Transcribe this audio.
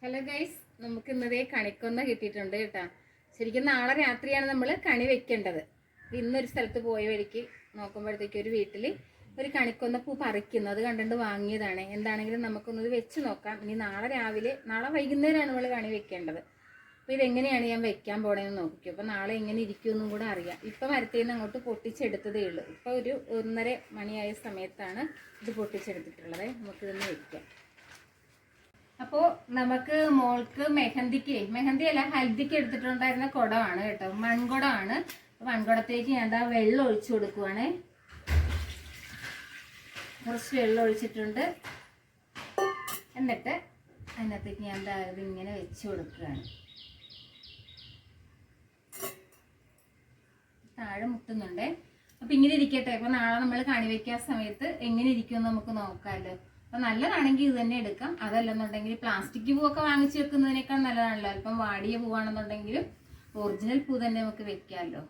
Hello guys, നമുക്ക് ഇന്നതേ കണിക്കൊന്ന കിട്ടിയിട്ടുണ്ട് കേട്ടോ. ശരിക്കും നാളെ രാത്രിയാണ് നമ്മൾ കണി വെക്കേണ്ടത്. ഇന്നൊരു സ്ഥലത്ത് പോയ വഴിക്ക് നോക്കുമ്പോഴത്തേക്ക് ഒരു വീട്ടിൽ ഒരു കണിക്കൊന്ന പൂ പറിക്കുന്നു. അത് കണ്ടുകൊണ്ട് വാങ്ങിയതാണ്. എന്താണെങ്കിലും നമുക്കൊന്നത് വെച്ച് നോക്കാം. ഇനി നാളെ വൈകുന്നേരമാണ് നമ്മൾ കണി വെക്കേണ്ടത്. അപ്പോൾ ഇതെങ്ങനെയാണ് ഞാൻ വെക്കാൻ പോണേന്ന് നോക്കിക്കും. അപ്പോൾ നാളെ എങ്ങനെ ഇരിക്കുമെന്നും കൂടെ അറിയാം. ഇപ്പം മരത്തിൽ നിന്ന് അങ്ങോട്ട് പൊട്ടിച്ചെടുത്തതേ ഉള്ളൂ. ഇപ്പോൾ ഒരു 1:30 മണിയായ സമയത്താണ് ഇത് പൊട്ടിച്ചെടുത്തിട്ടുള്ളത്. നമുക്കിതൊന്ന് വെക്കാം. അപ്പോൾ നമുക്ക് മോൾക്ക് മെഹന്തി അല്ല ഹൽദിക്ക് എടുത്തിട്ടുണ്ടായിരുന്ന കുടമാണ് കേട്ടോ, മൺകുടമാണ്. മൺകുടത്തേക്ക് ഞാൻ വെള്ളം ഒഴിച്ചു കൊടുക്കുവാണ്. കുറച്ച് വെള്ളം ഒഴിച്ചിട്ടുണ്ട്. എന്നിട്ട് അതിനകത്തേക്ക് ഞാൻ ഇതിങ്ങനെ വെച്ച് കൊടുക്കുകയാണ്. താഴെ മുട്ടുന്നുണ്ടേ. അപ്പം ഇങ്ങനെ ഇരിക്കട്ടെ. അപ്പം നാളെ നമ്മൾ കണി വയ്ക്കാൻ സമയത്ത് എങ്ങനെ ഇരിക്കുമെന്ന് നമുക്ക് നോക്കാമല്ലോ. അപ്പം നല്ലതാണെങ്കിൽ ഇത് തന്നെ എടുക്കാം. അതല്ലെന്നുണ്ടെങ്കിൽ പ്ലാസ്റ്റിക് പൂവൊക്കെ വാങ്ങിച്ച് വെക്കുന്നതിനേക്കാൾ നല്ലതാണല്ലോ. അല്പം വാടിയ പൂവാണെന്നുണ്ടെങ്കിലും ഒറിജിനൽ പൂ തന്നെ നമുക്ക് വെക്കാമല്ലോ.